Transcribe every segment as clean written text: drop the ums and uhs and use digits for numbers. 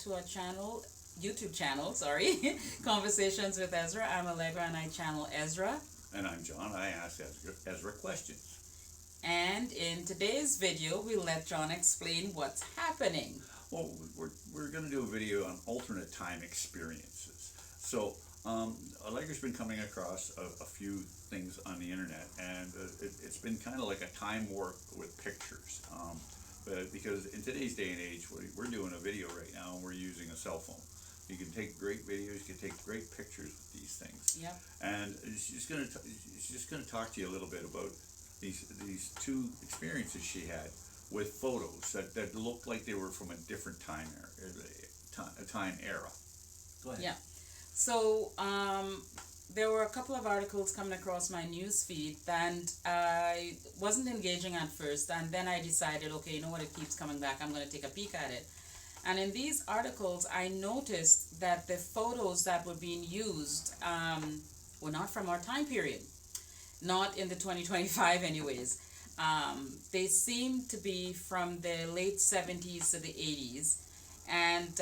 to our channel, YouTube channel, sorry, Conversations with Ezra. I'm Allegra and I channel Ezra. And I'm John. I ask Ezra questions. And in today's video, we'll let John explain what's happening. Well, we're going to do a video on alternate time experiences. So, Allegra's been coming across a few things on the internet, and it's been kind of like a time warp with pictures. Because in today's day and age, we're doing a video right now, and we're using a cell phone. You can take great videos, you can take great pictures with these things. Yep. And she's just gonna talk to you a little bit about these two experiences she had with photos that looked like they were from a different time era. Go ahead. Yeah. So there were a couple of articles coming across my news feed, and I wasn't engaging at first, and then I decided, okay, you know what, it keeps coming back, I'm going to take a peek at it. And in these articles, I noticed that the photos that were being used were not from our time period, not in the 2025 anyways. They seem to be from the late 70s to the 80s. And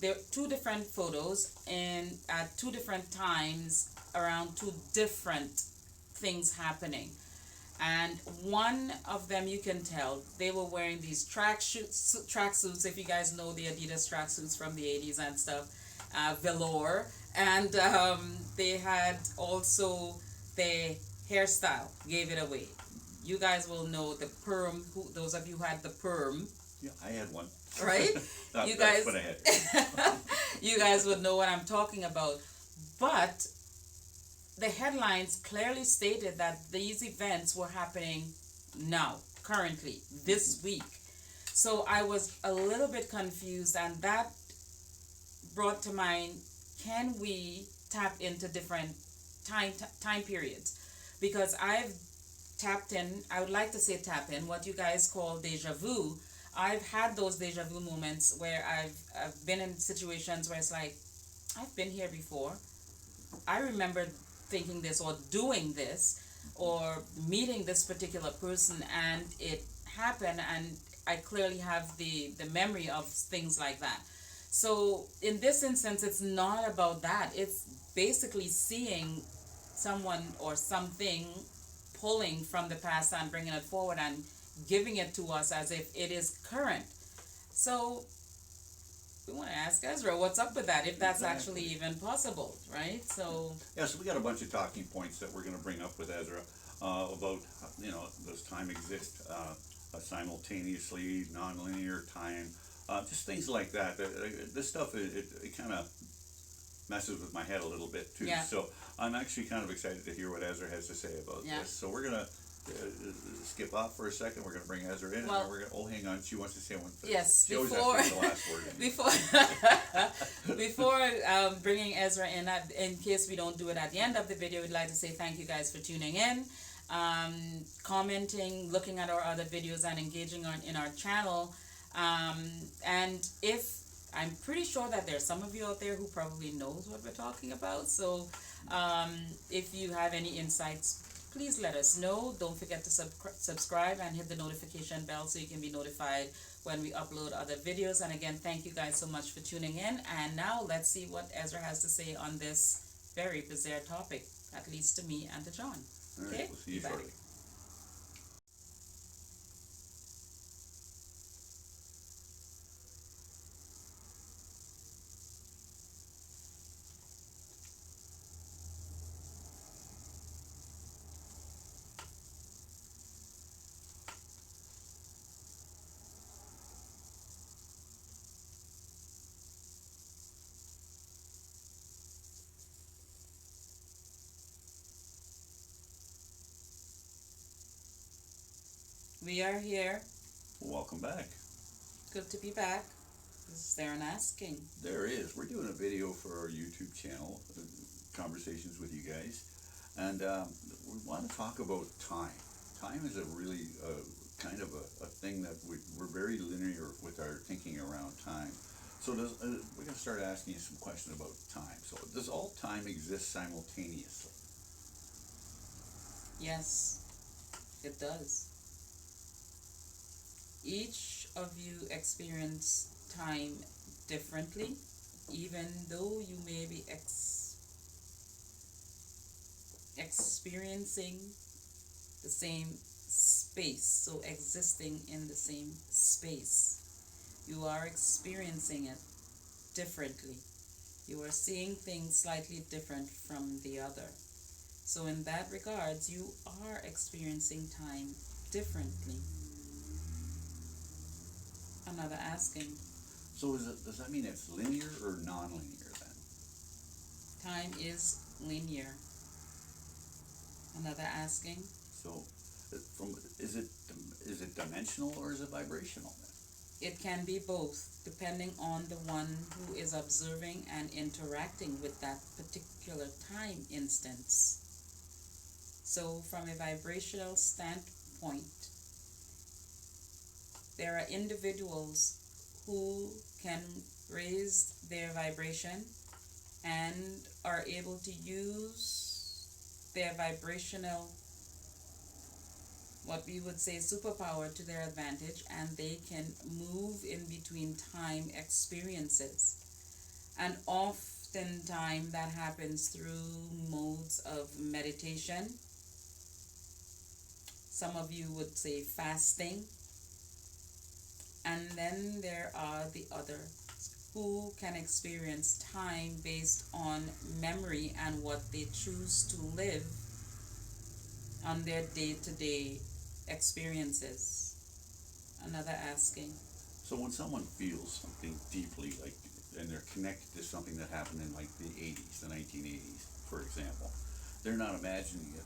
there are two different photos and at two different times around two different things happening. And one of them, you can tell, they were wearing these tracksuits, if you guys know the Adidas tracksuits from the 80s and stuff, velour. And they had also the hairstyle, gave it away. You guys will know the perm, those of you who had the perm. Yeah, I had one. Right? You guys, that's what I had. you guys would know what I'm talking about. But the headlines clearly stated that these events were happening now, currently, this week. So I was a little bit confused, and that brought to mind, can we tap into different time periods? Because I've tapped in, I would like to say tap in, what you guys call deja vu. I've had those deja vu moments where I've been in situations where it's like, I've been here before. I remember thinking this or doing this or meeting this particular person, and it happened, and I clearly have the memory of things like that. So in this instance, it's not about that. It's basically seeing someone or something pulling from the past and bringing it forward and giving it to us as if it is current. So we want to ask Ezra what's up with that, if that's actually even possible, right? So yeah, so we got a bunch of talking points that we're going to bring up with Ezra about, does time exist simultaneously, non-linear time, just things like that. This stuff, it kind of messes with my head a little bit too. Yeah. So I'm actually kind of excited to hear what Ezra has to say about this. So we're going to skip off for a second. We're going to bring Ezra in, and then we're going to, hang on, she wants to say one thing. Yes, she always has to say the last word. Before bringing Ezra in case we don't do it at the end of the video, we'd like to say thank you guys for tuning in, commenting, looking at our other videos, and engaging in our channel. And I'm pretty sure that there's some of you out there who probably knows what we're talking about. So if you have any insights, please let us know. Don't forget to subscribe and hit the notification bell so you can be notified when we upload other videos. And again, thank you guys so much for tuning in. And now let's see what Ezra has to say on this very bizarre topic, at least to me and to John. All right, okay? We'll see you shortly. We are here. Welcome back. Good to be back. Is there an asking? There is. We're doing a video for our YouTube channel, Conversations with you guys, and we want to talk about time. Time is a really kind of a thing that we're very linear with our thinking around time. So we're going to start asking you some questions about time. So does all time exist simultaneously? Yes, it does. Each of you experience time differently, even though you may be experiencing the same space, so existing in the same space. You are experiencing it differently. You are seeing things slightly different from the other. So in that regards, you are experiencing time differently. Another asking, So does that mean it's linear or non-linear then? time is linear. Another asking, So is it dimensional or is it vibrational then? it can be both, depending on the one who is observing and interacting with that particular time instance. So from a vibrational standpoint, there are individuals who can raise their vibration and are able to use their vibrational, what we would say, superpower to their advantage, and they can move in between time experiences. And oftentimes that happens through modes of meditation. Some of you would say fasting. And then there are the others who can experience time based on memory and what they choose to live on their day-to-day experiences. Another asking. So when someone feels something deeply, like, and they're connected to something that happened in like the 80s, the 1980s, for example, they're not imagining it.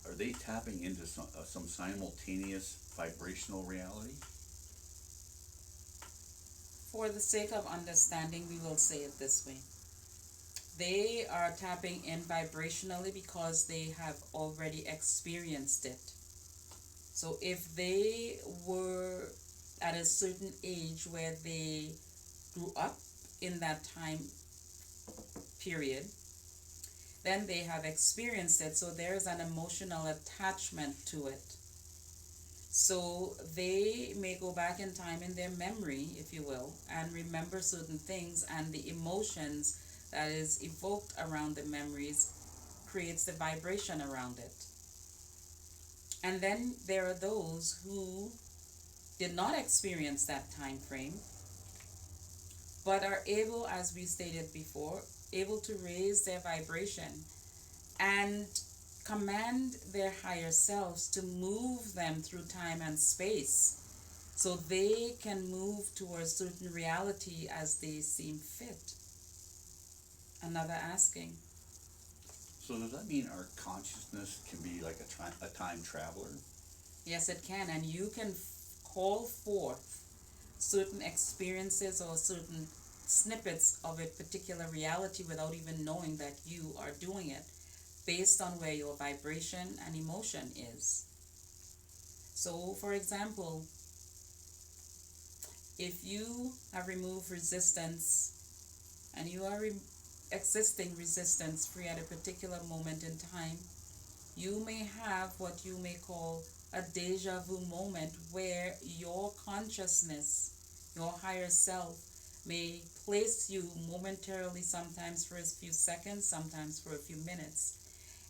Are they tapping into some simultaneous vibrational reality? For the sake of understanding, we will say it this way. They are tapping in vibrationally because they have already experienced it. So if they were at a certain age where they grew up in that time period, then they have experienced it. So there's an emotional attachment to it. So they may go back in time in their memory, if you will, and remember certain things, and the emotions that is evoked around the memories creates the vibration around it. And then there are those who did not experience that time frame, but are able, as we stated before, able to raise their vibration and command their higher selves to move them through time and space so they can move towards certain reality as they seem fit. Another asking. So does that mean our consciousness can be like a time traveler? Yes, it can, and you can call forth certain experiences or certain snippets of a particular reality without even knowing that you are doing it, based on where your vibration and emotion is. So, for example, if you have removed resistance and you are existing resistance free at a particular moment in time, you may have what you may call a deja vu moment where your consciousness, your higher self, may place you momentarily, sometimes for a few seconds, sometimes for a few minutes,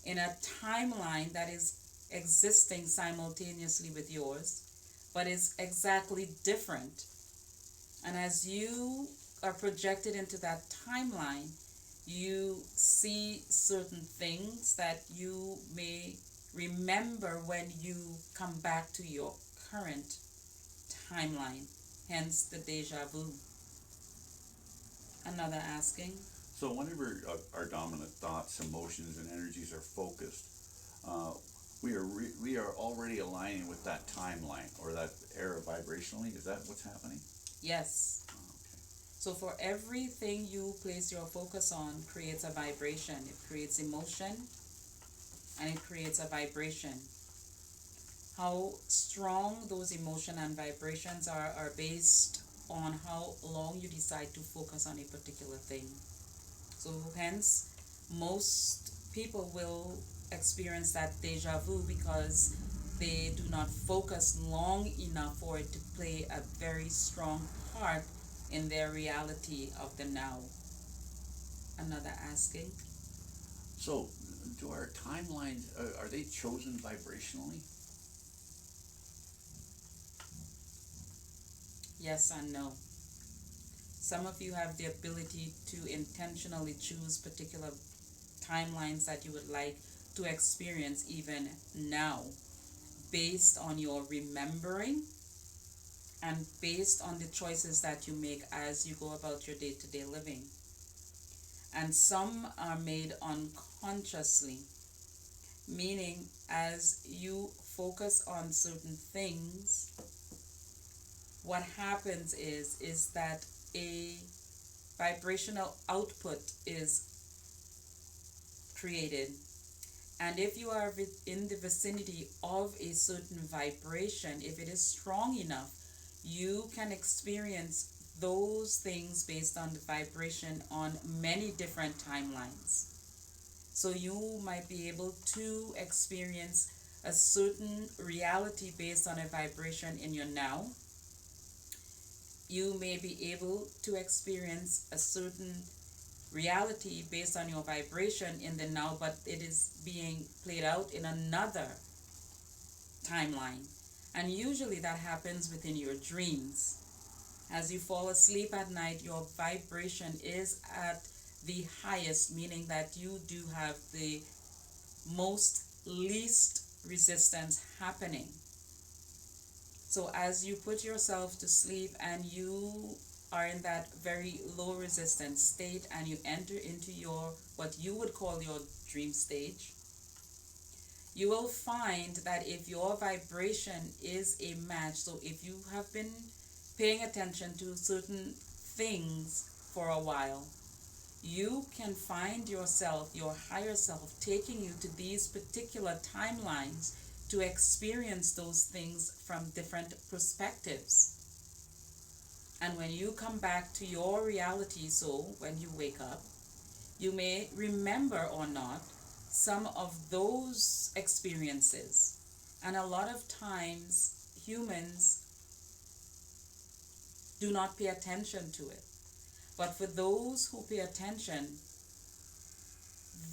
in a timeline that is existing simultaneously with yours, but is exactly different. And as you are projected into that timeline, you see certain things that you may remember when you come back to your current timeline, hence the deja vu. Another asking. So whenever our dominant thoughts, emotions, and energies are focused, we are already aligning with that timeline or that era vibrationally. Is that what's happening? Yes. Oh, okay. So for everything you place your focus on creates a vibration. It creates emotion and it creates a vibration. How strong those emotion and vibrations are based on how long you decide to focus on a particular thing. So hence, most people will experience that deja vu because they do not focus long enough for it to play a very strong part in their reality of the now. Another asking. So, do our timelines, are they chosen vibrationally? Yes and no. Some of you have the ability to intentionally choose particular timelines that you would like to experience even now, based on your remembering and based on the choices that you make as you go about your day-to-day living. And some are made unconsciously, meaning as you focus on certain things, what happens is that a vibrational output is created. And if you are in the vicinity of a certain vibration, if it is strong enough, you can experience those things based on the vibration on many different timelines. So you might be able to experience a certain reality based on a vibration in your now. You may be able to experience a certain reality based on your vibration in the now, but it is being played out in another timeline. And usually that happens within your dreams. As you fall asleep at night, your vibration is at the highest, meaning that you do have the most least resistance happening. So as you put yourself to sleep and you are in that very low resistance state and you enter into your what you would call your dream stage, you will find that if your vibration is a match, so if you have been paying attention to certain things for a while, you can find yourself, your higher self, taking you to these particular timelines to experience those things from different perspectives. And when you come back to your reality, so when you wake up, you may remember or not some of those experiences. And a lot of times, humans do not pay attention to it. But for those who pay attention,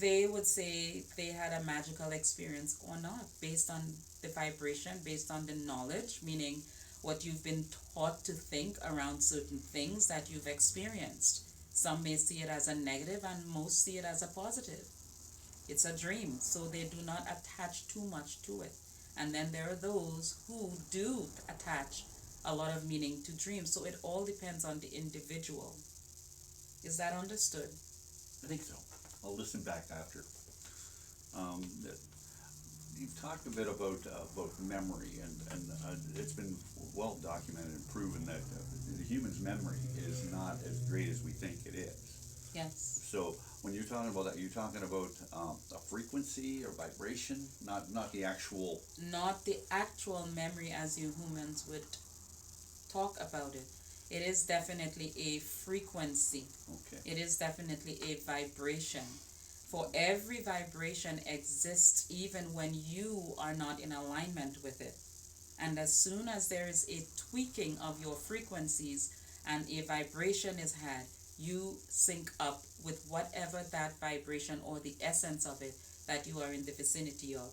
they would say they had a magical experience or not, based on the vibration, based on the knowledge, meaning what you've been taught to think around certain things that you've experienced. Some may see it as a negative and most see it as a positive. It's a dream, so they do not attach too much to it. And then there are those who do attach a lot of meaning to dreams, so it all depends on the individual. Is that understood? I think so. I'll listen back after. Um, you've talked a bit about memory, and it's been well documented and proven that the human's memory is not as great as we think it is. Yes. So when you're talking about that, you're talking about a frequency or vibration, not the actual. Not the actual memory as you humans would talk about it. It is definitely a frequency. Okay. It is definitely a vibration. For every vibration exists even when you are not in alignment with it. And as soon as there is a tweaking of your frequencies and a vibration is had, you sync up with whatever that vibration or the essence of it that you are in the vicinity of.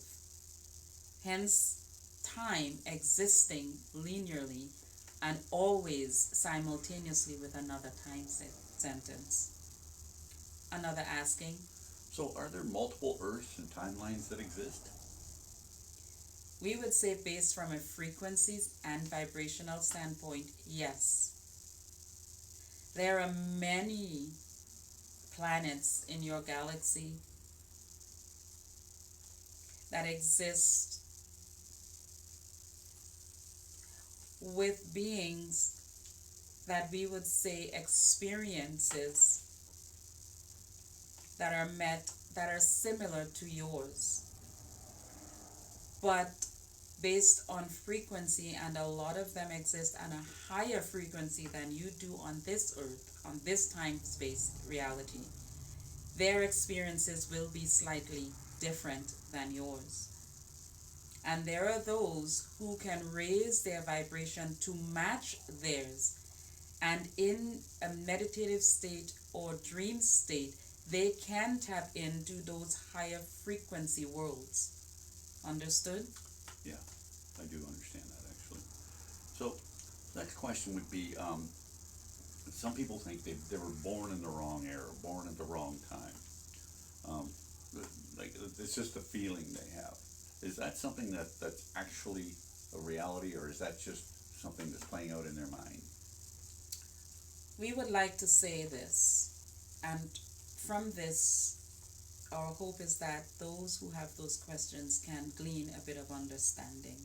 Hence, time existing linearly and always simultaneously with another time sentence. Another asking. So are there multiple Earths and timelines that exist? We would say, based from a frequencies and vibrational standpoint, yes. There are many planets in your galaxy that exist with beings that we would say experiences that are met, that are similar to yours, but based on frequency, and a lot of them exist on a higher frequency than you do on this earth, on this time-space reality. Their experiences will be slightly different than yours. And there are those who can raise their vibration to match theirs, And in a meditative state or dream state, they can tap into those higher frequency worlds. Understood? Yeah, I do understand that actually. So, next question would be, some people think they were born in the wrong era, born at the wrong time. Um, like it's just a feeling they have. Is that something that's actually a reality, or is that just something that's playing out in their mind? We would like to say this, and from this, our hope is that those who have those questions can glean a bit of understanding.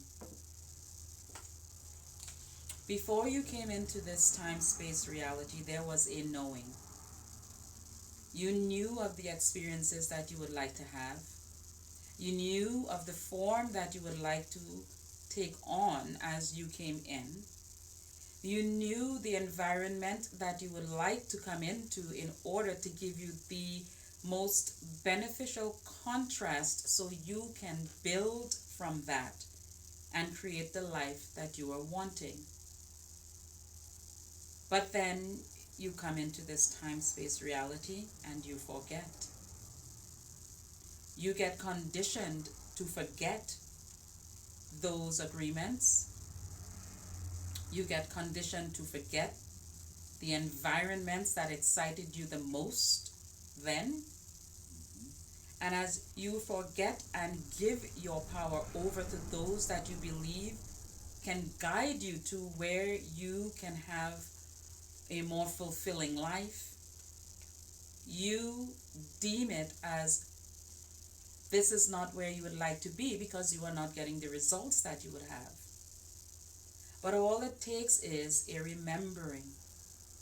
Before you came into this time-space reality, there was a knowing. You knew of the experiences that you would like to have. You knew of the form that you would like to take on as you came in. You knew the environment that you would like to come into in order to give you the most beneficial contrast so you can build from that and create the life that you are wanting. But then you come into this time-space reality and you forget. You get conditioned to forget those agreements. You get conditioned to forget the environments that excited you the most then. And as you forget and give your power over to those that you believe can guide you to where you can have a more fulfilling life, you deem it as this is not where you would like to be because you are not getting the results that you would have. But all it takes is a remembering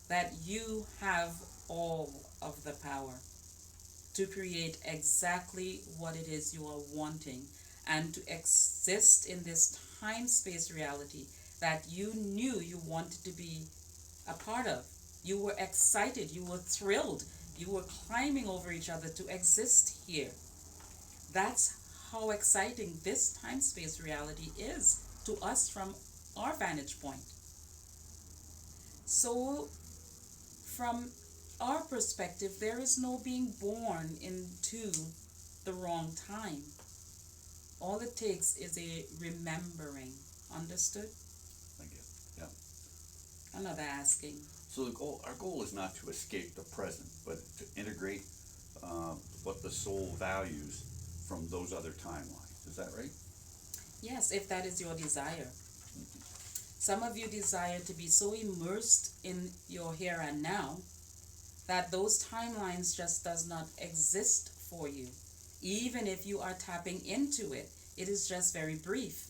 that you have all of the power to create exactly what it is you are wanting and to exist in this time-space reality that you knew you wanted to be a part of. You were excited, you were thrilled, you were climbing over each other to exist here. That's how exciting this time-space reality is to us from our vantage point. So, from our perspective, there is no being born into the wrong time. All it takes is a remembering. Understood? I guess. Yeah. Another asking. So our goal is not to escape the present, but to integrate what the soul values from those other timelines. Is that right? Yes, if that is your desire. Some of you desire to be so immersed in your here and now that those timelines just does not exist for you. Even if you are tapping into it, it is just very brief.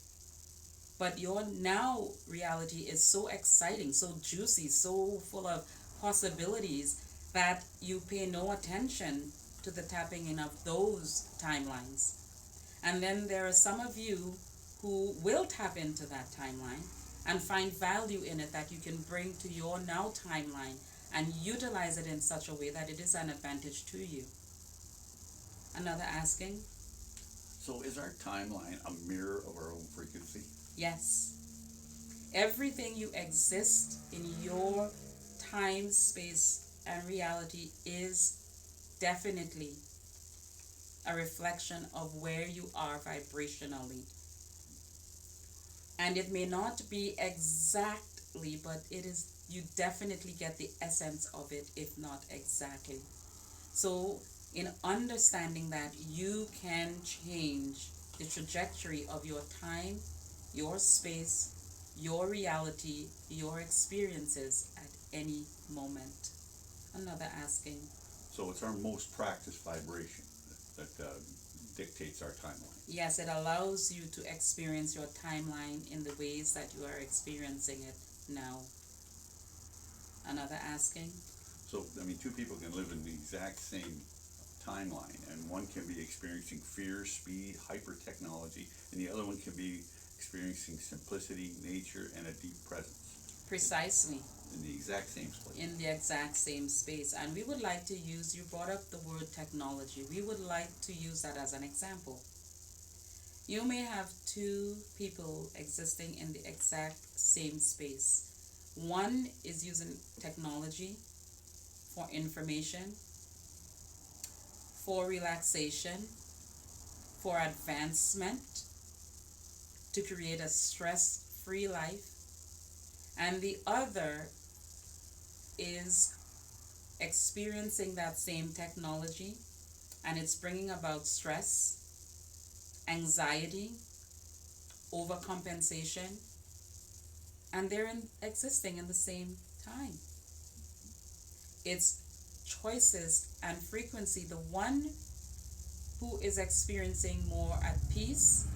But your now reality is so exciting, so juicy, so full of possibilities that you pay no attention to the tapping in of those timelines. And then there are some of you who will tap into that timeline and find value in it that you can bring to your now timeline and utilize it in such a way that it is an advantage to you. Another asking? So is our timeline a mirror of our own frequency? Yes. Everything you exist in your time, space, and reality is definitely a reflection of where you are vibrationally. And it may not be exactly, but it is, you definitely get the essence of it, if not exactly. So in understanding that, you can change the trajectory of your time, your space, your reality, your experiences at any moment. Another asking. So it's our most practiced vibration that dictates our timeline. Yes, it allows you to experience your timeline in the ways that you are experiencing it now. Another asking. So, I mean, two people can live in the exact same timeline, and one can be experiencing fear, speed, hyper technology, and the other one can be experiencing simplicity, nature, and a deep presence. Precisely. In the exact same place. In the exact same space. And we would like to use, you brought up the word technology, we would like to use that as an example. You may have two people existing in the exact same space. One is using technology for information, for relaxation, for advancement, to create a stress-free life. And the other is experiencing that same technology, and it's bringing about stress, anxiety, overcompensation, and they're existing in the same time. It's choices and frequency. The one who is experiencing more at peace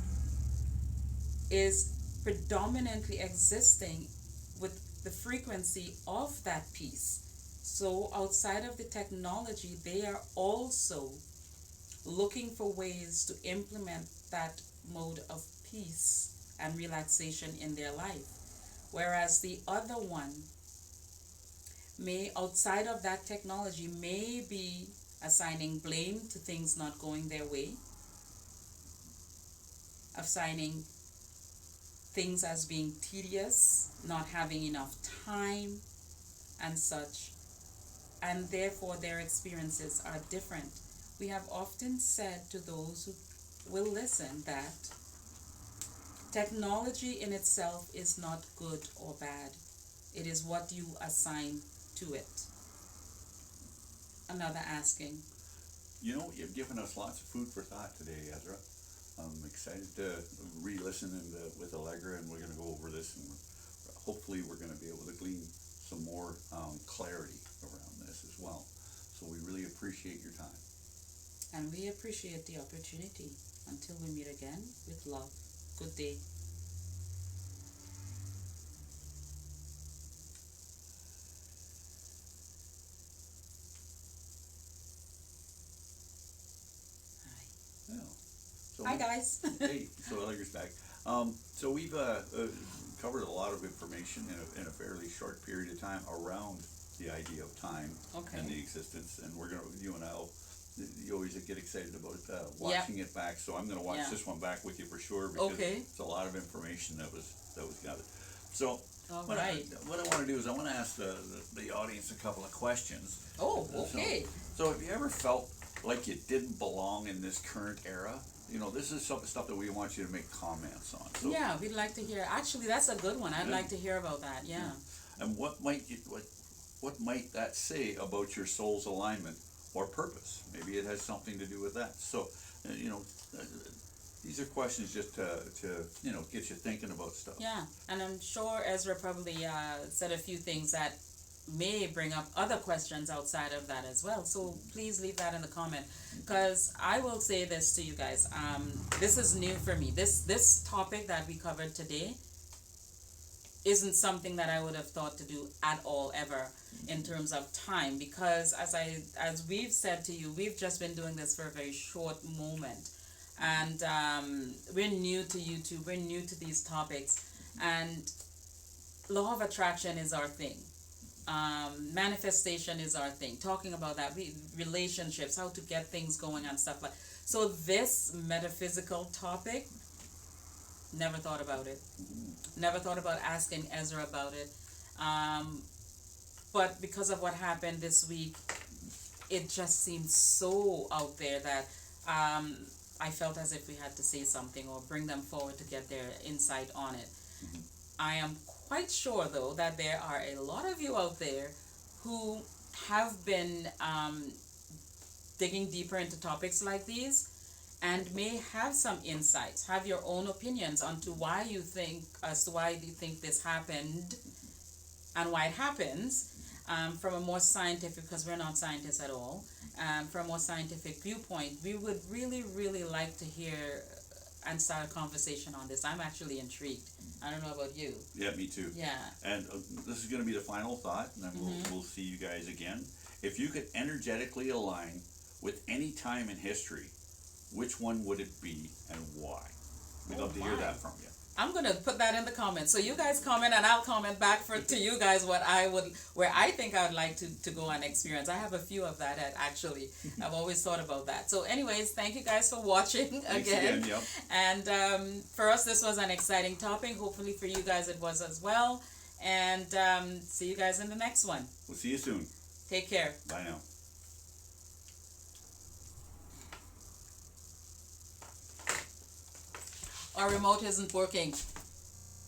is predominantly existing with the frequency of that peace. So outside of the technology, they are also looking for ways to implement that mode of peace and relaxation in their life. Whereas the other one may, outside of that technology, may be assigning blame to things not going their way, assigning things as being tedious, not having enough time, and such. And therefore their experiences are different. We have often said to those who will listen that technology in itself is not good or bad. It is what you assign to it. Another asking. You know, you've given us lots of food for thought today, Ezra. I'm excited to re-listen with Allegra, and we're going to go over this, and hopefully we're going to be able to glean some more clarity around this as well. So we really appreciate your time. And we appreciate the opportunity. Until we meet again, with love. Good day. Yeah. So Hi guys. Hey, so Allegra's back. So we've covered a lot of information in a fairly short period of time around the idea of time and the existence, and we're gonna, you and I'll, you always get excited about watching it back. So I'm gonna watch this one back with you for sure, because it's a lot of information that was gathered. So what I want to do is I want to ask the audience a couple of questions. Oh, okay. So have you ever felt like you didn't belong in this current era? You know, this is some stuff that we want you to make comments on. So, yeah, we'd like to hear. Actually, that's a good one. I'd like to hear about that. Yeah. And what might that say about your soul's alignment or purpose? Maybe it has something to do with that. So, you know, these are questions just to you know, get you thinking about stuff. Yeah, and I'm sure Ezra probably said a few things that may bring up other questions outside of that as well. So please leave that in the comment, because I will say this to you guys. This is new for me. This topic that we covered today isn't something that I would have thought to do at all ever in terms of time, because as we've said to you, we've just been doing this for a very short moment, and we're new to YouTube, we're new to these topics, and law of attraction is our thing. Manifestation is our thing. Talking about that, relationships, how to get things going and stuff like. So this metaphysical topic, never thought about it. Never thought about asking Ezra about it. But because of what happened this week, it just seemed so out there that I felt as if we had to say something or bring them forward to get their insight on it. I am quite sure, though, that there are a lot of you out there who have been digging deeper into topics like these and may have some insights, have your own opinions onto why you think this happened and why it happens, from a more scientific, because we're not scientists at all, from a more scientific viewpoint. We would really, really like to hear and start a conversation on this. I'm actually intrigued. I don't know about you. Yeah, me too. Yeah. And this is going to be the final thought, and then we'll see you guys again. If you could energetically align with any time in history, which one would it be and why? We'd love to hear that from you. I'm gonna put that in the comments. So you guys comment and I'll comment back to you guys where I think I would like to go and experience. I have a few of that actually. I've always thought about that. So anyways, thank you guys for watching again. And for us, this was an exciting topic. Hopefully for you guys it was as well. And see you guys in the next one. We'll see you soon. Take care. Bye now. Our remote isn't working.